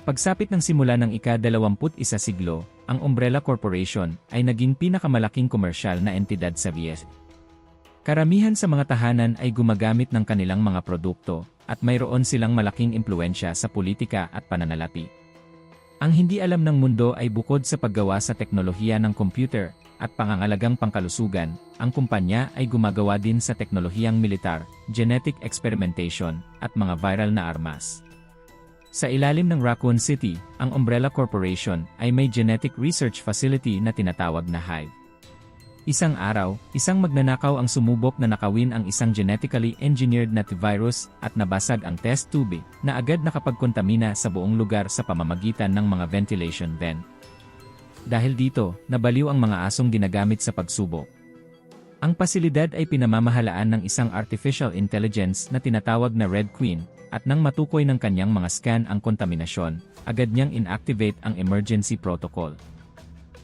pagsapit ng simula ng ika-21 siglo, ang Umbrella Corporation ay naging pinakamalaking komersyal na entidad sa VS. Karamihan sa mga tahanan ay gumagamit ng kanilang mga produkto, at mayroon silang malaking impluensya sa politika at pananalapi. Ang hindi alam ng mundo ay bukod sa paggawa sa teknolohiya ng computer at pangangalagang pangkalusugan, ang kumpanya ay gumagawa din sa teknolohiyang militar, genetic experimentation, at mga viral na armas. Sa ilalim ng Raccoon City, ang Umbrella Corporation ay may genetic research facility na tinatawag na Hive. Isang araw, isang magnanakaw ang sumubok na nakawin ang isang genetically engineered na virus at nabasag ang test tube na agad nakapagkontamina sa buong lugar sa pamamagitan ng mga ventilation vent. Dahil dito, nabaliw ang mga asong ginagamit sa pagsubok. Ang pasilidad ay pinamamahalaan ng isang artificial intelligence na tinatawag na Red Queen, at nang matukoy ng kanyang mga scan ang kontaminasyon, agad niyang inactivate ang emergency protocol.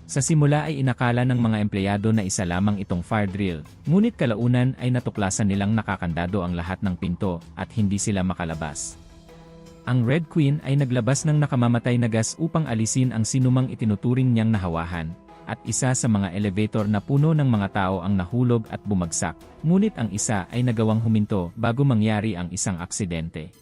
Sa simula ay inakala ng mga empleyado na isa lamang itong fire drill, ngunit kalaunan ay natuklasan nilang nakakandado ang lahat ng pinto at hindi sila makalabas. Ang Red Queen ay naglabas ng nakamamatay na gas upang alisin ang sinumang itinuturing niyang nahawahan, at isa sa mga elevator na puno ng mga tao ang nahulog at bumagsak, ngunit ang isa ay nagawang huminto bago mangyari ang isang aksidente.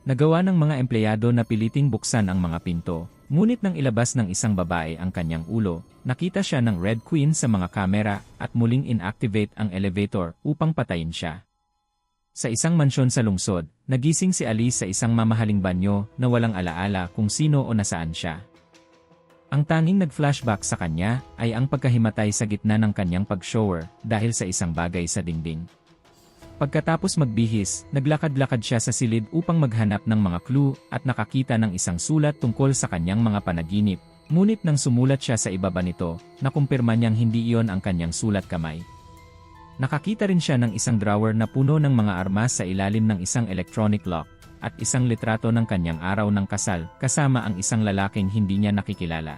Nagawa ng mga empleyado na piliting buksan ang mga pinto, ngunit nang ilabas ng isang babae ang kanyang ulo, nakita siya ng Red Queen sa mga kamera at muling inactivate ang elevator upang patayin siya. Sa isang mansyon sa lungsod, nagising si Alice sa isang mamahaling banyo na walang alaala kung sino o nasaan siya. Ang tanging nag-flashback sa kanya ay ang pagkahimatay sa gitna ng kanyang pag-shower dahil sa isang bagay sa dingding. Pagkatapos magbihis, naglakad-lakad siya sa silid upang maghanap ng mga clue at nakakita ng isang sulat tungkol sa kanyang mga panaginip, ngunit nang sumulat siya sa ibaba nito, nakumpirma niyang hindi iyon ang kanyang sulat kamay. Nakakita rin siya ng isang drawer na puno ng mga armas sa ilalim ng isang electronic lock, at isang litrato ng kanyang araw ng kasal kasama ang isang lalaking hindi niya nakikilala.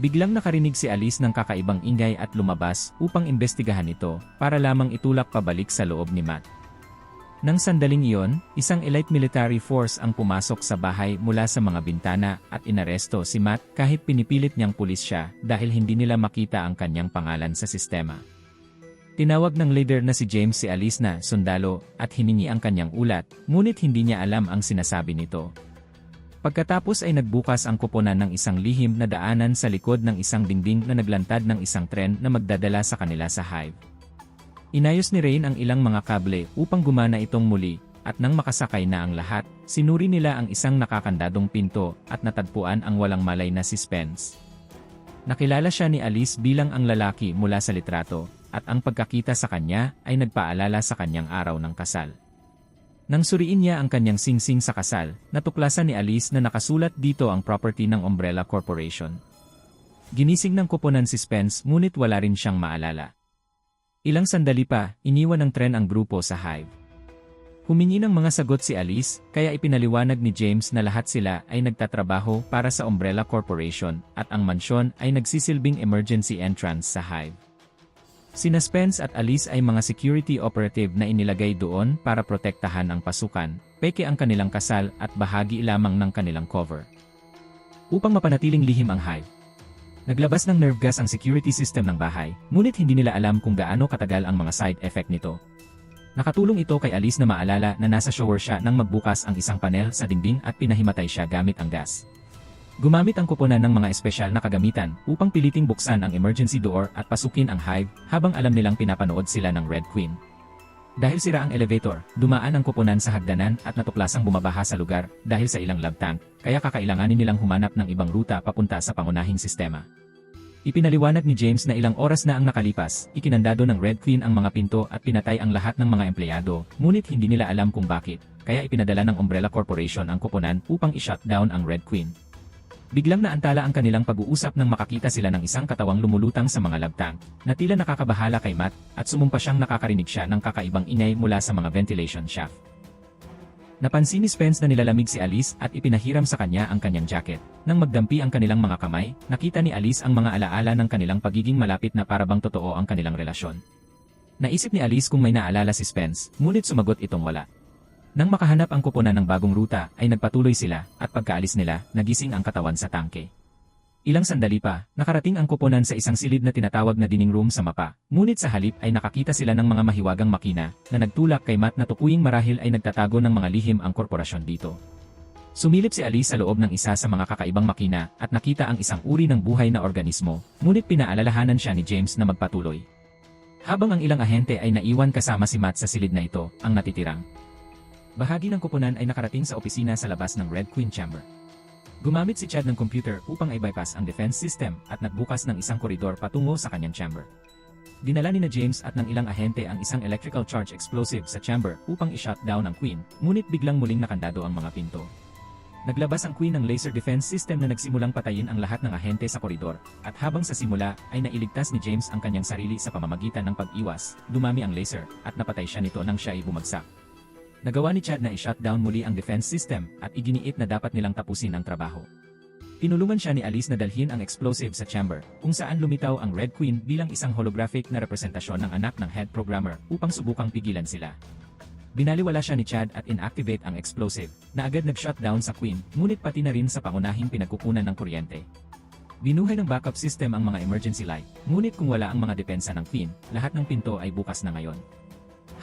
Biglang nakarinig si Alice ng kakaibang ingay at lumabas upang imbestigahan ito para lamang itulak pabalik sa loob ni Matt. Nang sandaling iyon, isang elite military force ang pumasok sa bahay mula sa mga bintana at inaresto si Matt kahit pinipilit niyang pulis siya dahil hindi nila makita ang kanyang pangalan sa sistema. Tinawag ng leader na si James si Alice na sundalo at hiningi ang kanyang ulat, ngunit hindi niya alam ang sinasabi nito. Pagkatapos ay nagbukas ang koponan ng isang lihim na daanan sa likod ng isang dingding na naglantad ng isang tren na magdadala sa kanila sa Hive. Inayos ni Rain ang ilang mga kable upang gumana itong muli, at nang makasakay na ang lahat, sinuri nila ang isang nakakandadong pinto at natagpuan ang walang malay na si Spence. Nakilala siya ni Alice bilang ang lalaki mula sa litrato, at ang pagkakita sa kanya ay nagpaalala sa kanyang araw ng kasal. Nang suriin niya ang kanyang singsing sa kasal, natuklasan ni Alice na nakasulat dito ang property ng Umbrella Corporation. Ginising ng koponan si Spence ngunit wala rin siyang maalala. Ilang sandali pa, iniwan ng tren ang grupo sa Hive. Humingi ng mga sagot si Alice, kaya ipinaliwanag ni James na lahat sila ay nagtatrabaho para sa Umbrella Corporation at ang mansyon ay nagsisilbing emergency entrance sa Hive. Sina Spence at Alice ay mga security operative na inilagay doon para protektahan ang pasukan, peke ang kanilang kasal at bahagi lamang ng kanilang cover. Upang mapanatiling lihim ang Hive, naglabas ng nerve gas ang security system ng bahay, ngunit hindi nila alam kung gaano katagal ang mga side effect nito. Nakatulong ito kay Alice na maalala na nasa shower siya nang magbukas ang isang panel sa dingding at pinahimatay siya gamit ang gas. Gumamit ang koponan ng mga espesyal na kagamitan upang piliting buksan ang emergency door at pasukin ang Hive habang alam nilang pinapanood sila ng Red Queen. Dahil sira ang elevator, dumaan ang koponan sa hagdanan at natuklasang bumabaha sa lugar dahil sa ilang love tank, kaya kakailanganin nilang humanap ng ibang ruta papunta sa pangunahing sistema. Ipinaliwanag ni James na ilang oras na ang nakalipas, ikinandado ng Red Queen ang mga pinto at pinatay ang lahat ng mga empleyado, ngunit hindi nila alam kung bakit, kaya ipinadala ng Umbrella Corporation ang koponan upang i-shutdown ang Red Queen. Biglang naantala ang kanilang pag-uusap nang makakita sila ng isang katawang lumulutang sa mga love tank, na tila nakakabahala kay Matt, at sumumpa siyang nakakarinig siya ng kakaibang ingay mula sa mga ventilation shaft. Napansin ni Spence na nilalamig si Alice at ipinahiram sa kanya ang kanyang jacket. Nang magdampi ang kanilang mga kamay, nakita ni Alice ang mga alaala ng kanilang pagiging malapit na parabang totoo ang kanilang relasyon. Naisip ni Alice kung may naalala si Spence, ngunit sumagot itong wala. Nang makahanap ang koponan ng bagong ruta, ay nagpatuloy sila, at pagkaalis nila, nagising ang katawan sa tangke. Ilang sandali pa, nakarating ang koponan sa isang silid na tinatawag na dining room sa mapa. Ngunit sa halip ay nakakita sila ng mga mahiwagang makina, na nagtulak kay Matt na tukuying marahil ay nagtatago ng mga lihim ang korporasyon dito. Sumilip si Alice sa loob ng isa sa mga kakaibang makina, at nakita ang isang uri ng buhay na organismo, ngunit pinaalalahanan siya ni James na magpatuloy. Habang ang ilang ahente ay naiwan kasama si Matt sa silid na ito, ang natitirang bahagi ng koponan ay nakarating sa opisina sa labas ng Red Queen Chamber. Gumamit si Chad ng computer upang i-bypass ang defense system at nagbukas ng isang koridor patungo sa kanyang chamber. Dinala ni James at ng ilang ahente ang isang electrical charge explosive sa chamber upang i-shutdown ang Queen, ngunit biglang muling nakandado ang mga pinto. Naglabas ang Queen ng laser defense system na nagsimulang patayin ang lahat ng ahente sa koridor, at habang sa simula ay nailigtas ni James ang kanyang sarili sa pamamagitan ng pag-iwas, dumami ang laser at napatay siya nito nang siya ay bumagsak. Nagawa ni Chad na i-shutdown muli ang defense system at iginiit na dapat nilang tapusin ang trabaho. Tinulungan siya ni Alice na dalhin ang explosive sa chamber, kung saan lumitaw ang Red Queen bilang isang holographic na representasyon ng anak ng head programmer upang subukang pigilan sila. Binaliwala siya ni Chad at inactivate ang explosive, na agad nag-shutdown sa Queen, ngunit pati na rin sa pangunahing pinagkukunan ng kuryente. Binuhay ng backup system ang mga emergency light, ngunit kung wala ang mga depensa ng Queen, lahat ng pinto ay bukas na ngayon.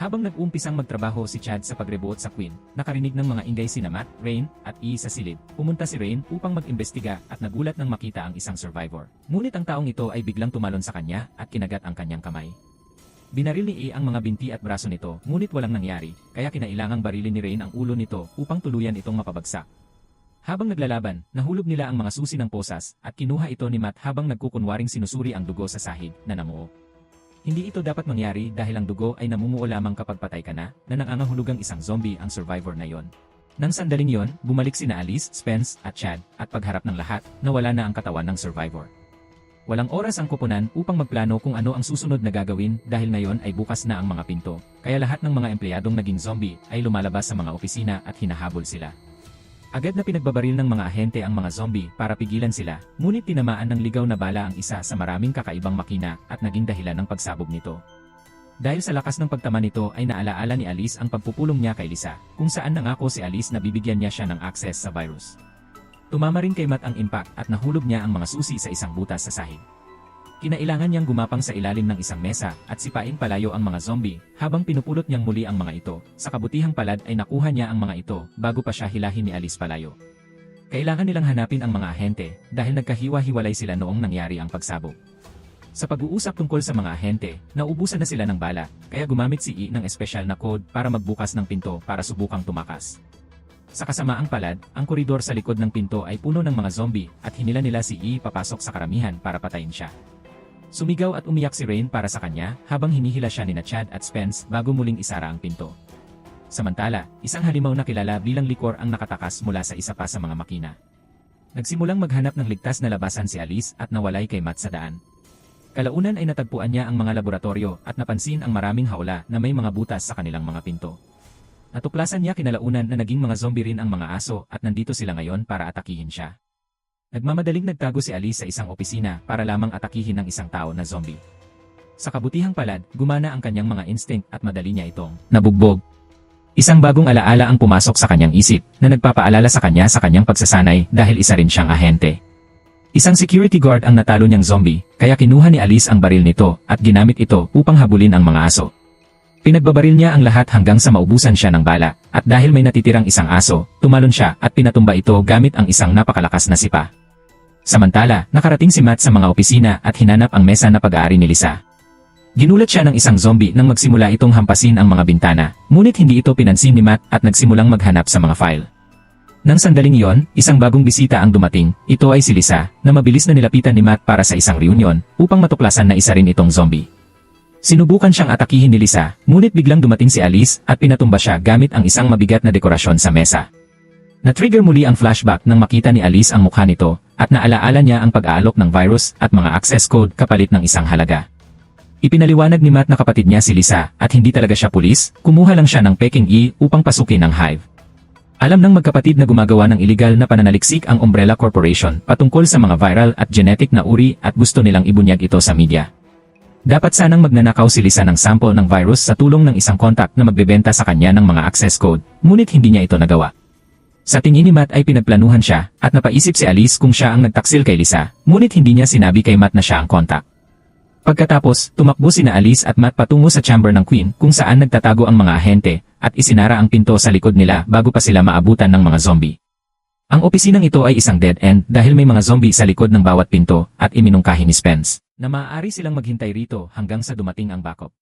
Habang nag-uumpisang magtrabaho si Chad sa pagrebuot sa Queen, nakarinig ng mga ingay sina Matt, Rain, at E sa silid. Pumunta si Rain upang mag-imbestiga at nagulat nang makita ang isang survivor. Ngunit ang taong ito ay biglang tumalon sa kanya at kinagat ang kanyang kamay. Binaril ni E ang mga binti at braso nito, ngunit walang nangyari, kaya kinailangang barilin ni Rain ang ulo nito upang tuluyan itong mapabagsak. Habang naglalaban, nahulog nila ang mga susi ng posas at kinuha ito ni Matt habang nagkukunwaring sinusuri ang dugo sa sahig na namuo. Hindi ito dapat mangyari dahil ang dugo ay namumuo lamang kapag patay ka na nangangahulugang isang zombie ang survivor na yon. Nang sandaling yon, bumalik sina Alice, Spence, at Chad, at pagharap ng lahat, nawala na ang katawan ng survivor. Walang oras ang koponan upang magplano kung ano ang susunod na gagawin dahil ngayon ay bukas na ang mga pinto, kaya lahat ng mga empleyadong naging zombie ay lumalabas sa mga opisina at hinahabol sila. Agad na pinagbabaril ng mga ahente ang mga zombie para pigilan sila, ngunit tinamaan ng ligaw na bala ang isa sa maraming kakaibang makina at naging dahilan ng pagsabog nito. Dahil sa lakas ng pagtama nito ay naalaala ni Alice ang pagpupulong niya kay Lisa, kung saan nangako si Alice na bibigyan niya siya ng access sa virus. Tumama rin kay Matt ang impact at nahulog niya ang mga susi sa isang butas sa sahig. Kinailangan niyang gumapang sa ilalim ng isang mesa at sipain palayo ang mga zombie habang pinupulot niyang muli ang mga ito. Sa kabutihang palad ay nakuha niya ang mga ito bago pa siya hilahin ni Alice palayo. Kailangan nilang hanapin ang mga ahente dahil nagkahiwa-hiwalay sila noong nangyari ang pagsabog. Sa pag-uusap tungkol sa mga ahente, naubusan na sila ng bala, kaya gumamit si E ng espesyal na code para magbukas ng pinto para subukang tumakas. Sa kasamaang palad, ang koridor sa likod ng pinto ay puno ng mga zombie at hinila nila si E papasok sa karamihan para patayin siya. Sumigaw at umiyak si Rain para sa kanya habang hinihila siya ni Chad at Spence bago muling isara ang pinto. Samantala, isang halimaw na kilala bilang likor ang nakatakas mula sa isa pa sa mga makina. Nagsimulang maghanap ng ligtas na labasan si Alice at nawalay kay Matt sa daan. Kalaunan ay natagpuan niya ang mga laboratorio at napansin ang maraming hawla na may mga butas sa kanilang mga pinto. Natuklasan niya kinalaunan na naging mga zombie rin ang mga aso at nandito sila ngayon para atakihin siya. Nagmamadaling nagtago si Alice sa isang opisina para lamang atakihin ng isang tao na zombie. Sa kabutihang palad, gumana ang kanyang mga instinct at madali niya itong nabugbog. Isang bagong alaala ang pumasok sa kanyang isip na nagpapaalala sa kanyang pagsasanay dahil isa rin siyang ahente. Isang security guard ang natalo niyang zombie, kaya kinuha ni Alice ang baril nito at ginamit ito upang habulin ang mga aso. Pinagbabaril niya ang lahat hanggang sa maubusan siya ng bala, at dahil may natitirang isang aso, tumalon siya at pinatumba ito gamit ang isang napakalakas na sipa. Samantala, nakarating si Matt sa mga opisina at hinanap ang mesa na pag-aari ni Lisa. Ginulat siya ng isang zombie nang magsimula itong hampasin ang mga bintana, ngunit hindi ito pinansin ni Matt at nagsimulang maghanap sa mga file. Nang sandaling iyon, isang bagong bisita ang dumating, ito ay si Lisa, na mabilis na nilapitan ni Matt para sa isang reunion, upang matuklasan na isa rin itong zombie. Sinubukan siyang atakihin ni Lisa, ngunit biglang dumating si Alice at pinatumba siya gamit ang isang mabigat na dekorasyon sa mesa. Na-trigger muli ang flashback nang makita ni Alice ang mukha nito, at naalaala niya ang pag-aalok ng virus at mga access code kapalit ng isang halaga. Ipinaliwanag ni Matt na kapatid niya si Lisa at hindi talaga siya pulis, kumuha lang siya ng peking E upang pasukin ang hive. Alam ng magkapatid na gumagawa ng iligal na pananaliksik ang Umbrella Corporation patungkol sa mga viral at genetic na uri at gusto nilang ibunyag ito sa media. Dapat sanang magnanakaw si Lisa ng sample ng virus sa tulong ng isang contact na magbebenta sa kanya ng mga access code, ngunit hindi niya ito nagawa. Sa tingin ni Matt ay pinagplanuhan siya, at napaisip si Alice kung siya ang nagtaksil kay Lisa, ngunit hindi niya sinabi kay Matt na siya ang contact. Pagkatapos, tumakbo sina Alice at Matt patungo sa chamber ng Queen kung saan nagtatago ang mga ahente, at isinara ang pinto sa likod nila bago pa sila maabutan ng mga zombie. Ang opisinang ito ay isang dead end dahil may mga zombie sa likod ng bawat pinto, at iminungkahi ni Spence na maaari silang maghintay rito hanggang sa dumating ang backup.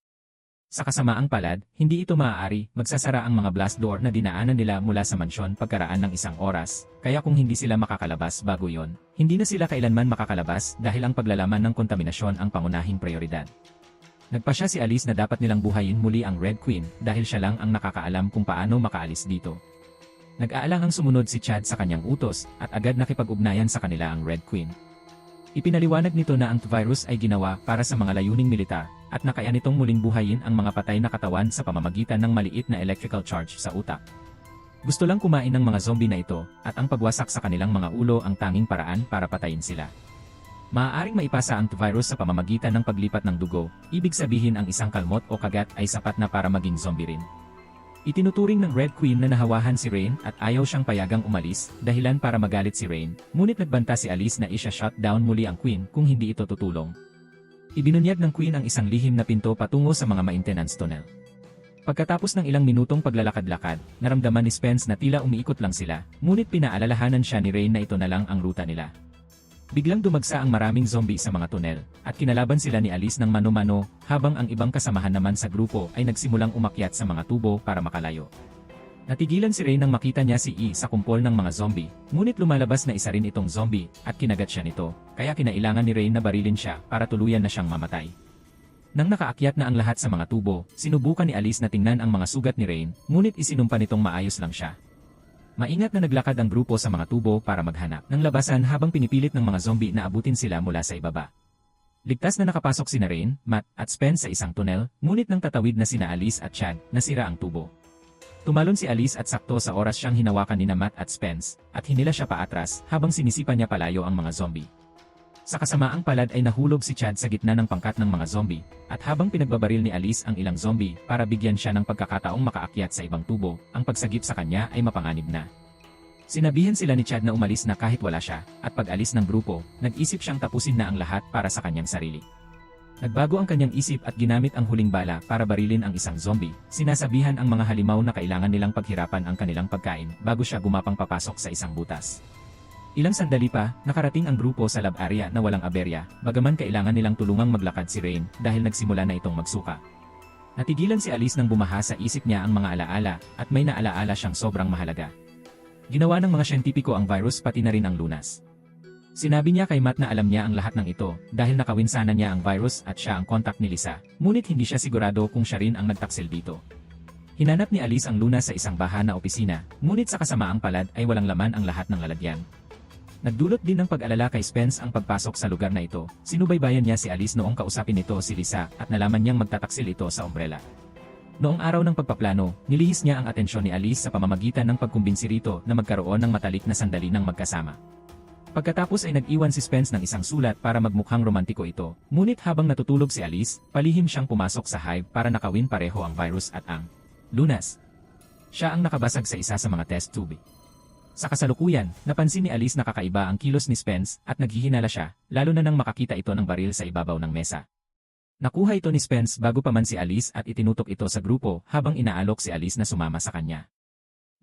Sa kasamaang palad, hindi ito maaari, magsasara ang mga blast door na dinaanan nila mula sa mansyon pagkaraan ng isang oras, kaya kung hindi sila makakalabas bago yon, hindi na sila kailanman makakalabas dahil ang paglalaman ng kontaminasyon ang pangunahing prioridad. Nagpasya si Alice na dapat nilang buhayin muli ang Red Queen dahil siya lang ang nakakaalam kung paano makaalis dito. Nag-aalangang sumunod si Chad sa kanyang utos at agad nakipag-ugnayan sa kanila ang Red Queen. Ipinaliwanag nito na ang virus ay ginawa para sa mga layuning militar at na kaya nitong muling buhayin ang mga patay na katawan sa pamamagitan ng maliit na electrical charge sa utak. Gusto lang kumain ng mga zombie na ito at ang pagwasak sa kanilang mga ulo ang tanging paraan para patayin sila. Maaaring maipasa ang virus sa pamamagitan ng paglipat ng dugo, ibig sabihin ang isang kalmot o kagat ay sapat na para maging zombie rin. Itinuturing ng Red Queen na nahawahan si Rain at ayaw siyang payagang umalis, dahilan para magalit si Rain, ngunit nagbanta si Alice na isya-shut down muli ang Queen kung hindi ito tutulong. Ibinunyag ng Queen ang isang lihim na pinto patungo sa mga maintenance tunnel. Pagkatapos ng ilang minutong paglalakad-lakad, naramdaman ni Spence na tila umiikot lang sila, ngunit pinaalalahanan siya ni Rain na ito na lang ang ruta nila. Biglang dumagsa ang maraming zombie sa mga tunnel, at kinalaban sila ni Alice ng mano-mano, habang ang ibang kasamahan naman sa grupo ay nagsimulang umakyat sa mga tubo para makalayo. Natigilan si Rain nang makita niya si E sa kumpol ng mga zombie, ngunit lumalabas na isa rin itong zombie, at kinagat siya nito, kaya kinailangan ni Rain na barilin siya para tuluyan na siyang mamatay. Nang nakaakyat na ang lahat sa mga tubo, sinubukan ni Alice na tingnan ang mga sugat ni Rain, ngunit isinumpa nitong maayos lang siya. Maingat na naglakad ang grupo sa mga tubo para maghanap ng labasan habang pinipilit ng mga zombie na abutin sila mula sa ibaba. Ligtas na nakapasok sina Rain, Matt, at Spence sa isang tunnel, ngunit nang tatawid na sina Alice at Chad, nasira ang tubo. Tumalon si Alice at sakto sa oras siyang hinawakan ni Matt at Spence, at hinila siya paatras habang sinisipa niya palayo ang mga zombie. Sa kasamaang palad ay nahulog si Chad sa gitna ng pangkat ng mga zombie, at habang pinagbabaril ni Alice ang ilang zombie para bigyan siya ng pagkakataong makaakyat sa ibang tubo, ang pagsagip sa kanya ay mapanganib na. Sinabihan sila ni Chad na umalis na kahit wala siya, at pag-alis ng grupo, nag-isip siyang tapusin na ang lahat para sa kanyang sarili. Nagbago ang kanyang isip at ginamit ang huling bala para barilin ang isang zombie, sinasabihan ang mga halimaw na kailangan nilang paghirapan ang kanilang pagkain bago siya gumapang papasok sa isang butas. Ilang sandali pa, nakarating ang grupo sa lab area na walang aberya, bagaman kailangan nilang tulungang maglakad si Rain dahil nagsimula na itong magsuka. Natigilan si Alice nang bumaha sa isip niya ang mga alaala at may naalaala siyang sobrang mahalaga. Ginawa ng mga siyentipiko ang virus pati na rin ang lunas. Sinabi niya kay Matt na alam niya ang lahat ng ito dahil nakawinsanan niya ang virus at siya ang contact ni Lisa, ngunit hindi siya sigurado kung siya rin ang nagtaksil dito. Hinanap ni Alice ang lunas sa isang baha na opisina, ngunit sa kasamaang palad ay walang laman ang lahat ng lalagyan. Nagdulot din ng pag-alala kay Spence ang pagpasok sa lugar na ito. Sinubaybayan niya si Alice noong kausapin nito si Lisa at nalaman niyang magtataksil ito sa umbrella. Noong araw ng pagpaplano, nilihis niya ang atensyon ni Alice sa pamamagitan ng pagkumbinsi rito na magkaroon ng matalik na sandali ng magkasama. Pagkatapos ay nag-iwan si Spence ng isang sulat para magmukhang romantiko ito, ngunit habang natutulog si Alice, palihim siyang pumasok sa hive para nakawin pareho ang virus at ang lunas. Siya ang nakabasag sa isa sa mga test tube. Sa kasalukuyan, napansin ni Alice na kakaiba ang kilos ni Spence at naghihinala siya, lalo na nang makakita ito ng baril sa ibabaw ng mesa. Nakuha ito ni Spence bago pa man si Alice at itinutok ito sa grupo habang inaalok si Alice na sumama sa kanya.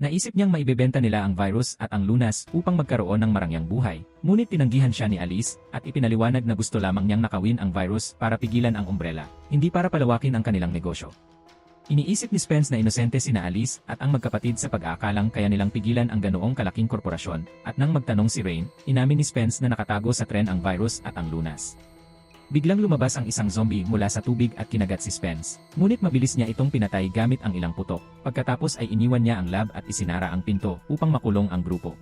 Naisip niyang maibebenta nila ang virus at ang lunas upang magkaroon ng marangyang buhay, ngunit tinanggihan siya ni Alice at ipinaliwanag na gusto lamang niyang nakawin ang virus para pigilan ang umbrella, hindi para palawakin ang kanilang negosyo. Iniisip ni Spence na inosente sina Alice at ang magkapatid sa pag-aakalang kaya nilang pigilan ang ganoong kalaking korporasyon, at nang magtanong si Rain, inamin ni Spence na nakatago sa tren ang virus at ang lunas. Biglang lumabas ang isang zombie mula sa tubig at kinagat si Spence, ngunit mabilis niya itong pinatay gamit ang ilang putok, pagkatapos ay iniwan niya ang lab at isinara ang pinto upang makulong ang grupo.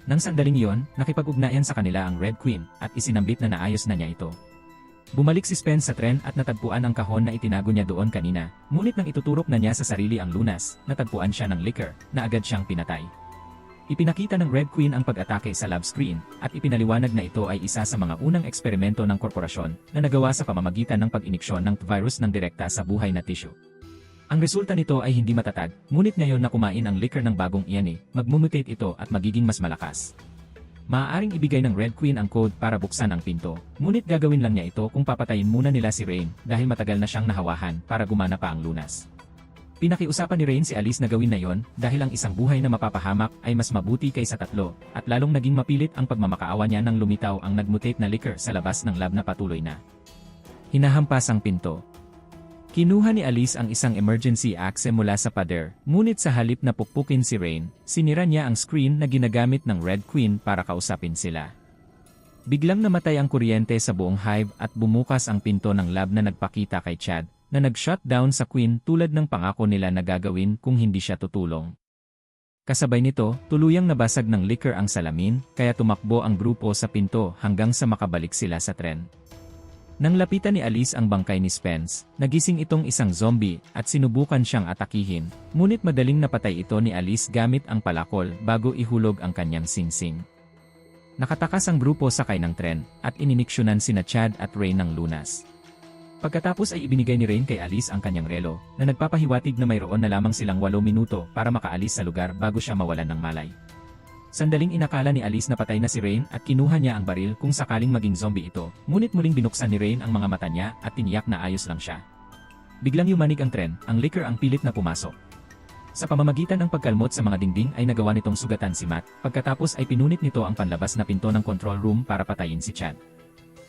Nang sandaling iyon, nakipag-ugnayan sa kanila ang Red Queen at isinambit na naayos na niya ito. Bumalik si Spence sa tren at natagpuan ang kahon na itinago niya doon kanina, ngunit nang ituturok na niya sa sarili ang lunas, natagpuan siya ng liquor, na agad siyang pinatay. Ipinakita ng Red Queen ang pag-atake sa lab screen, at ipinaliwanag na ito ay isa sa mga unang eksperimento ng korporasyon na nagawa sa pamamagitan ng pag-iniksyon ng virus ng direkta sa buhay na tissue. Ang resulta nito ay hindi matatag, ngunit ngayon na kumain ang liquor ng bagong iyan magmumutate ito at magiging mas malakas. Maaaring ibigay ng Red Queen ang code para buksan ang pinto, ngunit gagawin lang niya ito kung papatayin muna nila si Rain dahil matagal na siyang nahawahan para gumana pa ang lunas. Pinakiusapan ni Rain si Alice na gawin na yon dahil ang isang buhay na mapapahamak ay mas mabuti kaysa tatlo at lalong naging mapilit ang pagmamakaawa niya nang lumitaw ang nagmutate na liquor sa labas ng lab na patuloy na hinahampas ang pinto. Kinuha ni Alice ang isang emergency axe mula sa pader, ngunit sa halip na pukpukin si Rain, sinira niya ang screen na ginagamit ng Red Queen para kausapin sila. Biglang namatay ang kuryente sa buong hive at bumukas ang pinto ng lab na nagpakita kay Chad na nag-shutdown sa Queen tulad ng pangako nila na gagawin kung hindi siya tutulong. Kasabay nito, tuluyang nabasag ng liquor ang salamin, kaya tumakbo ang grupo sa pinto hanggang sa makabalik sila sa tren. Nang lapitan ni Alice ang bangkay ni Spence, nagising itong isang zombie at sinubukan siyang atakihin, ngunit madaling napatay ito ni Alice gamit ang palakol bago ihulog ang kanyang singsing. Nakatakas ang grupo sakay ng tren at ininiksyonan sina Chad at Rain ng lunas. Pagkatapos ay ibinigay ni Rain kay Alice ang kanyang relo, na nagpapahiwatig na mayroon na lamang silang 8 minuto para makaalis sa lugar bago siya mawalan ng malay. Sandaling inakala ni Alice na patay na si Rain at kinuha niya ang baril kung sakaling maging zombie ito, ngunit muling binuksan ni Rain ang mga mata niya at tiniyak na ayos lang siya. Biglang yumanig ang tren, ang liquor ang pilit na pumasok. Sa pamamagitan ng pagkalmot sa mga dingding ay nagawa nitong sugatan si Matt, pagkatapos ay pinunit nito ang panlabas na pinto ng control room para patayin si Chad.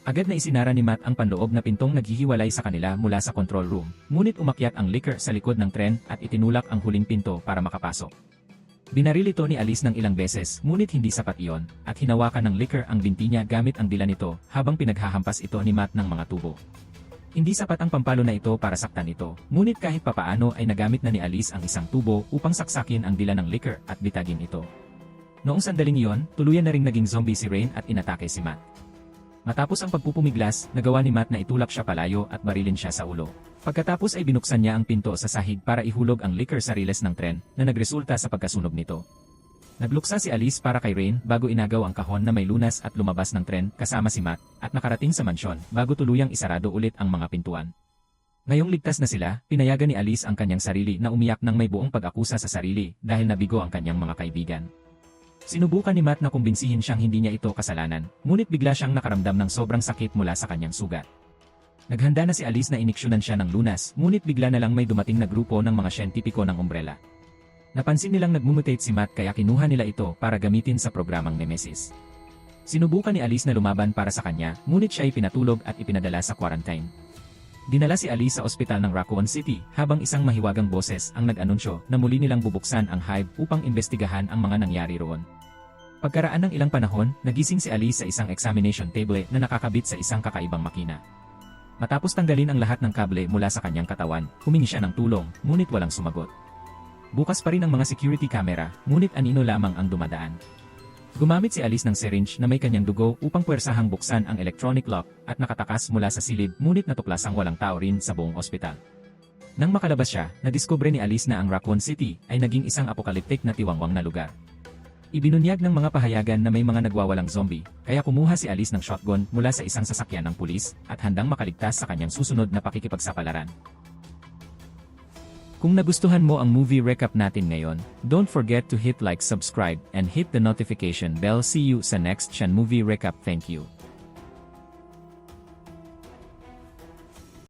Agad na isinara ni Matt ang panloob na pintong naghihiwalay sa kanila mula sa control room, ngunit umakyat ang liquor sa likod ng tren at itinulak ang huling pinto para makapasok. Binaril ito ni Alice ng ilang beses, ngunit hindi sapat iyon, at hinawakan ng liquor ang binti niya gamit ang dila nito habang pinaghahampas ito ni Matt ng mga tubo. Hindi sapat ang pampalo na ito para saktan ito, ngunit kahit papaano ay nagamit na ni Alice ang isang tubo upang saksakin ang dila ng liquor at bitagin ito. Noong sandaling iyon, tuluyan na ring naging zombie si Rain at inatake si Matt. Matapos ang pagpupumiglas, nagawa ni Matt na itulak siya palayo at barilin siya sa ulo. Pagkatapos ay binuksan niya ang pinto sa sahig para ihulog ang liquor sa riles ng tren na nagresulta sa pagkasunog nito. Nagluksa si Alice para kay Rain bago inagaw ang kahon na may lunas at lumabas ng tren kasama si Matt at nakarating sa mansyon bago tuluyang isarado ulit ang mga pintuan. Ngayong ligtas na sila, pinayagan ni Alice ang kanyang sarili na umiyak ng may buong pag-akusa sa sarili dahil nabigo ang kanyang mga kaibigan. Sinubukan ni Matt na kumbinsihin siyang hindi niya ito kasalanan, ngunit bigla siyang nakaramdam ng sobrang sakit mula sa kanyang sugat. Naghanda na si Alice na iniksyonan siya ng lunas, ngunit bigla na lang may dumating na grupo ng mga siyentipiko ng Umbrella. Napansin nilang nagmumutate si Matt kaya kinuha nila ito para gamitin sa programang Nemesis. Sinubukan ni Alice na lumaban para sa kanya, ngunit siya ay pinatulog at ipinadala sa quarantine. Dinala si Alice sa ospital ng Raccoon City habang isang mahiwagang boses ang nag-anunsyo na muli nilang bubuksan ang hive upang imbestigahan ang mga nangyari roon. Pagkaraan ng ilang panahon, nagising si Alice sa isang examination table na nakakabit sa isang kakaibang makina. Matapos tanggalin ang lahat ng kable mula sa kanyang katawan, humingi siya ng tulong, ngunit walang sumagot. Bukas pa rin ang mga security camera, ngunit anino lamang ang dumadaan. Gumamit si Alice ng syringe na may kanyang dugo upang puwersahang buksan ang electronic lock at nakatakas mula sa silid, ngunit natuklasang walang tao rin sa buong ospital. Nang makalabas siya, nadiskubre ni Alice na ang Raccoon City ay naging isang apokaliptik na tiwangwang na lugar. Ibinunyag ng mga pahayagan na may mga nagwawalang zombie, kaya kumuha si Alice ng shotgun mula sa isang sasakyan ng pulis at handang makaligtas sa kanyang susunod na pakikipagsapalaran. Kung nagustuhan mo ang movie recap natin ngayon, don't forget to hit like, subscribe, and hit the notification bell. See you sa next Chan Movie Recap. Thank you.